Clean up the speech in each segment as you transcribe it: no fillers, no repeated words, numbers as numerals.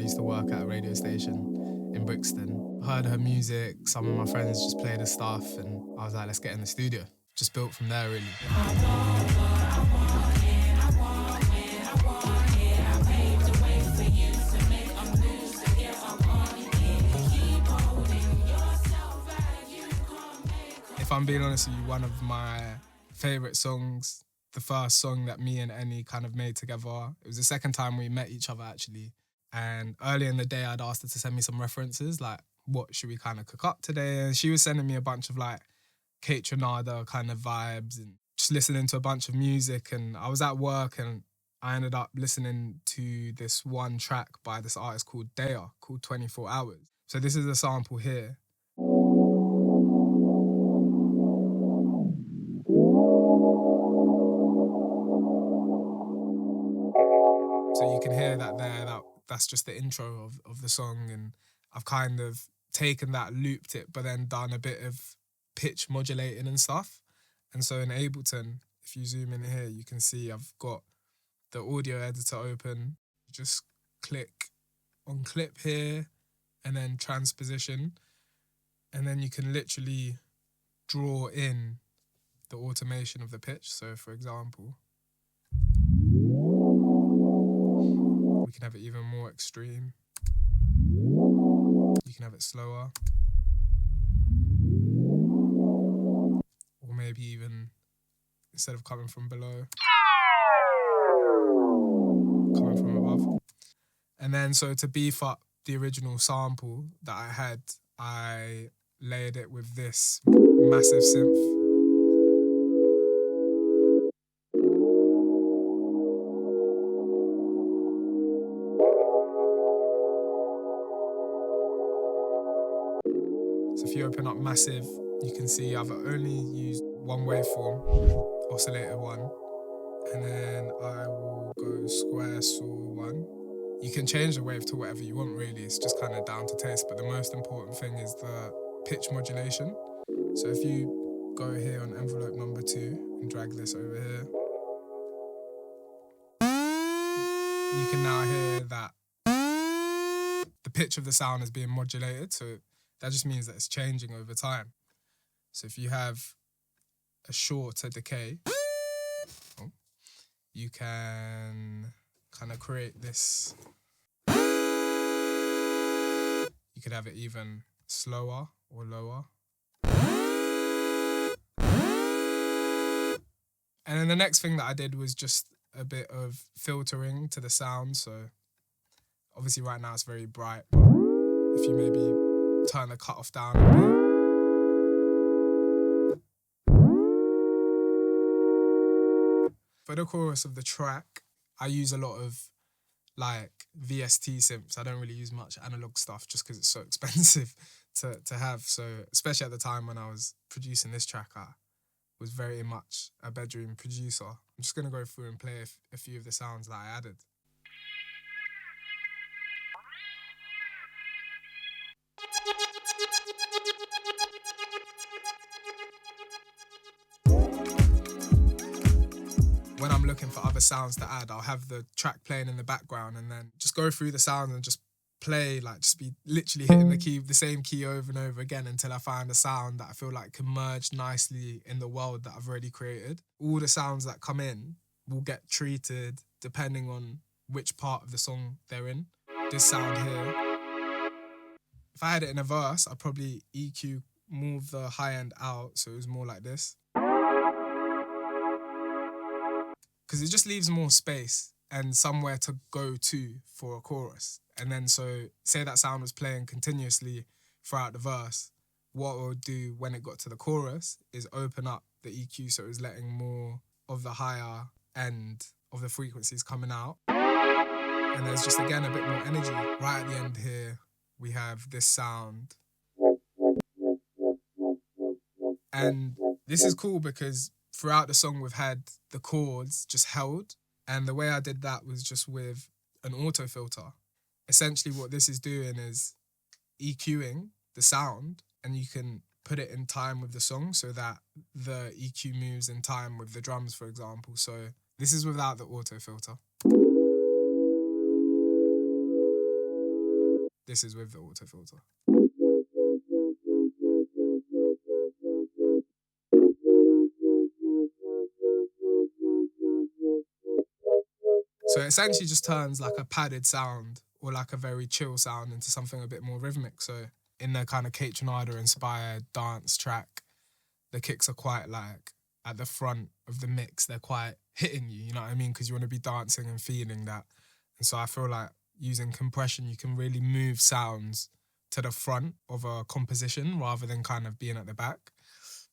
used to work at a radio station in Brixton. Heard her music, some of my friends just played her stuff, and I was like, let's get in the studio. Just built from there, really. If I'm being honest with you, one of my favourite songs, the first song that me and ENNY kind of made together, it was the second time we met each other, actually. And earlier in the day, I'd asked her to send me some references, like, what should we kind of cook up today? And she was sending me a bunch of, like, Kate Trinada kind of vibes and just listening to a bunch of music. And I was at work and I ended up listening to this one track by this artist called Paya, called 24 Hours. So this is a sample here. So you can hear that there, that's just the intro of the song, and I've kind of taken that, looped it, but then done a bit of pitch modulating and stuff. And so in Ableton, if you zoom in here, you can see I've got the audio editor open. Just click on clip here and then transposition, and then you can literally draw in the automation of the pitch. So for example, we can have it even more extreme. You can have it slower. Or maybe even, instead of coming from below, coming from above. And then so to beef up the original sample that I had, I layered it with this massive synth. So if you open up Massive, you can see I've only used one waveform, oscillator one, and then I will go square saw one. You can change the wave to whatever you want, really. It's just kind of down to taste, but the most important thing is the pitch modulation. So if you go here on envelope number 2 and drag this over here, you can now hear that the pitch of the sound is being modulated, so that just means that it's changing over time. So if you have a shorter decay, you can kind of create this. You could have it even slower or lower. And then the next thing that I did was just a bit of filtering to the sound. So obviously right now it's very bright, but if you maybe turn the cutoff down a bit. For the chorus of the track, I use a lot of like VST synths. I don't really use much analog stuff just because it's so expensive to have. So especially at the time when I was producing this track, I was very much a bedroom producer. I'm just going to go through and play a few of the sounds that I added. When I'm looking for other sounds to add, I'll have the track playing in the background and then just go through the sounds and just play, like just be literally hitting the same key over and over again until I find a sound that I feel like can merge nicely in the world that I've already created. All the sounds that come in will get treated depending on which part of the song they're in. This sound here, if I had it in a verse, I'd probably EQ, move the high end out so it was more like this. Because it just leaves more space and somewhere to go to for a chorus. And then so, say that sound was playing continuously throughout the verse, what it would do when it got to the chorus is open up the EQ so it was letting more of the higher end of the frequencies coming out. And there's just, again, a bit more energy. Right at the end here, we have this sound. And this is cool because throughout the song, we've had the chords just held. And the way I did that was just with an auto filter. Essentially, what this is doing is EQing the sound, and you can put it in time with the song so that the EQ moves in time with the drums, for example. So this is without the auto filter. This is with the auto filter. So it essentially just turns like a padded sound or like a very chill sound into something a bit more rhythmic. So in the kind of Kate Trinada inspired dance track, the kicks are quite like at the front of the mix. They're quite hitting you know what I mean? Because you want to be dancing and feeling that. And so I feel like using compression, you can really move sounds to the front of a composition rather than kind of being at the back.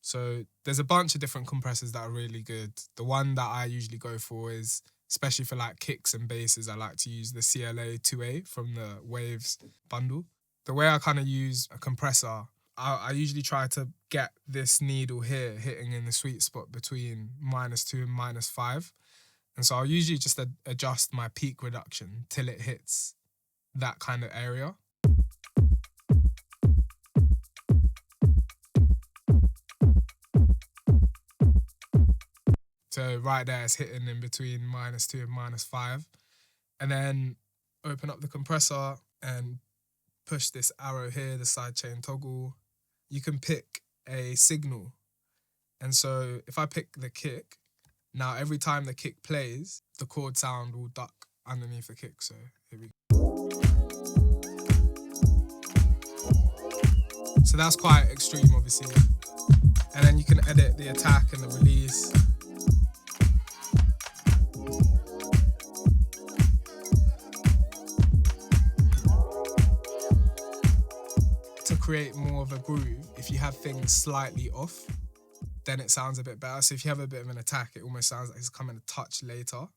So there's a bunch of different compressors that are really good. The one that I usually go for is, especially for like kicks and basses, I like to use the CLA 2A from the Waves bundle. The way I kind of use a compressor, I usually try to get this needle here hitting in the sweet spot between -2 and -5. And so I'll usually just adjust my peak reduction till it hits that kind of area. So right there, it's hitting in between -2 and -5. And then open up the compressor and push this arrow here, the sidechain toggle. You can pick a signal. And so if I pick the kick, now every time the kick plays, the chord sound will duck underneath the kick. So here we go. So that's quite extreme, obviously. And then you can edit the attack and the release. To create more of a groove, if you have things slightly off, then it sounds a bit better. So if you have a bit of an attack, it almost sounds like it's coming a touch later.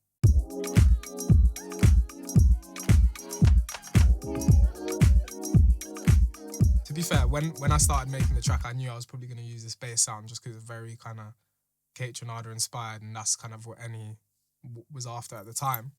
To be fair, when I started making the track, I knew I was probably going to use this bass sound just because it's very kind of Kate Trinada inspired, and that's kind of what ENNY was after at the time.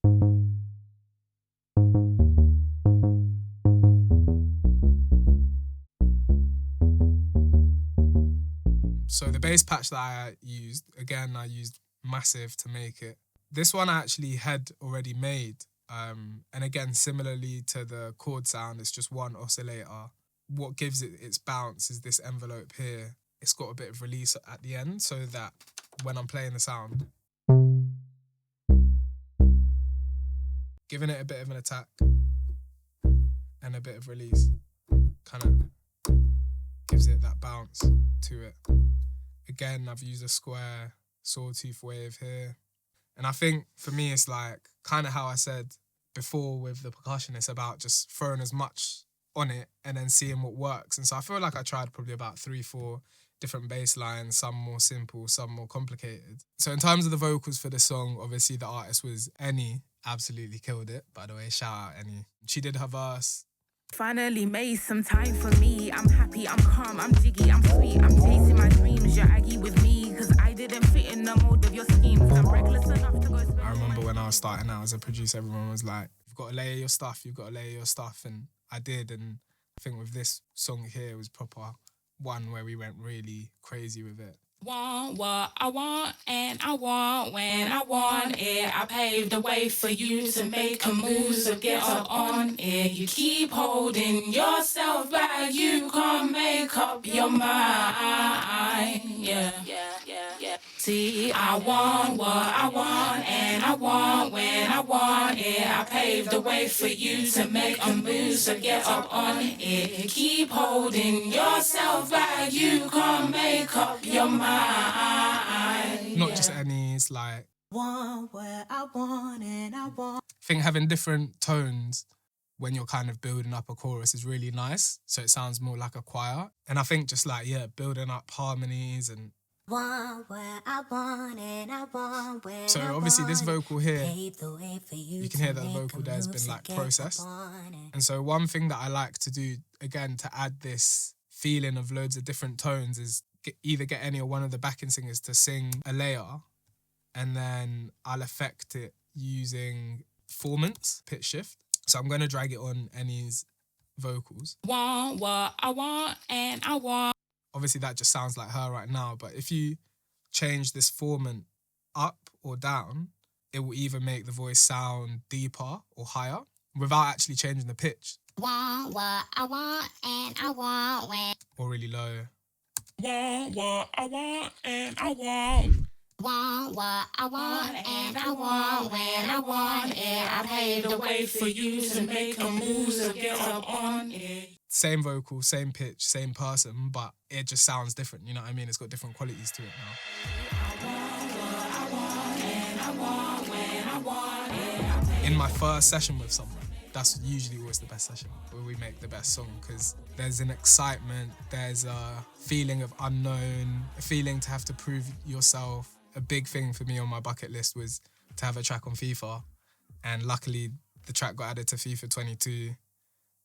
So the bass patch that I used, again, I used Massive to make it. This one I actually had already made. And again, similarly to the chord sound, it's just one oscillator. What gives it its bounce is this envelope here. It's got a bit of release at the end so that when I'm playing the sound, giving it a bit of an attack and a bit of release, kind of gives it that bounce to it. Again, I've used a square sawtooth wave here. And I think for me, it's like kind of how I said before with the percussion, it's about just throwing as much on it and then seeing what works. And so I feel like I tried probably about 3-4 different bass lines, some more simple, some more complicated. So in terms of the vocals for the song, obviously the artist was ENNY, absolutely killed it, by the way, shout out ENNY. She did her verse. Finally made some time for me. I'm happy, I'm calm, I'm jiggy, I'm sweet. I'm chasing my dreams, you're aggy with me. Cause I didn't fit in the mold of your schemes. I'm reckless enough to go spend. I remember when I was starting out as a producer, everyone was like, you've got to layer your stuff, you've got to layer your stuff. And I did. And I think with this song here, it was proper one where we went really crazy with it. Want what I want, and I want when I want it. I paved the way for you to make a move, so get up on it. You keep holding yourself back, you can't make up your mind. Yeah. See, I want what I want, and I want when I want it. I paved the way for you to make a move, so get up on it. Keep holding yourself back, you can't make up your mind. Not just ENNY, it's like Want what I want and I want. I think having different tones when you're kind of building up a chorus is really nice. So it sounds more like a choir. And I think just like, yeah, building up harmonies and Want what I want and I want when so I obviously this want vocal here, it. Pave the way for you can hear that the vocal there has been like processed. And And so one thing that I like to do, again, to add this feeling of loads of different tones is either get ENNY or one of the backing singers to sing a layer and then I'll affect it using formants, pitch shift. So I'm going to drag it on ENNY's vocals. Want what I want, and I want. Obviously that just sounds like her right now, but if you change this formant up or down, it will either make the voice sound deeper or higher without actually changing the pitch. Want what I want and I want when. Or really low. Want what I want and I want. Want what I want and I want when I want it. I paved the way for you to make a move, so get up on it. Same vocal, same pitch, same person, but it just sounds different, you know what I mean? It's got different qualities to it now. In my first session with someone, that's usually always the best session, where we make the best song, because there's an excitement, there's a feeling of unknown, a feeling to have to prove yourself. A big thing for me on my bucket list was to have a track on FIFA, and luckily the track got added to FIFA 22.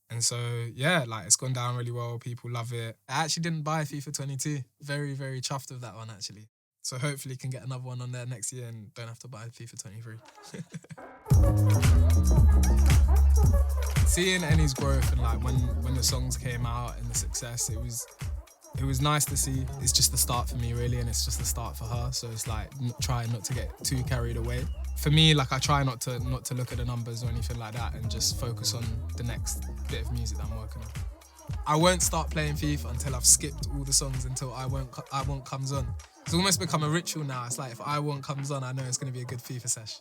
And so, yeah, like, it's gone down really well. People love it. I actually didn't buy FIFA 22. Very, very chuffed with that one, actually. So hopefully can get another one on there next year and don't have to buy FIFA 23. Seeing ENNY's growth and, like, when the songs came out and the success, it was nice to see. It's just the start for me, really, and it's just the start for her. So it's like trying not to get too carried away. For me, like, I try not to look at the numbers or anything like that and just focus on the next bit of music that I'm working on. I won't start playing FIFA until I've skipped all the songs until I Won't comes on. It's almost become a ritual now. It's like if I Won't comes on, I know it's going to be a good FIFA sesh.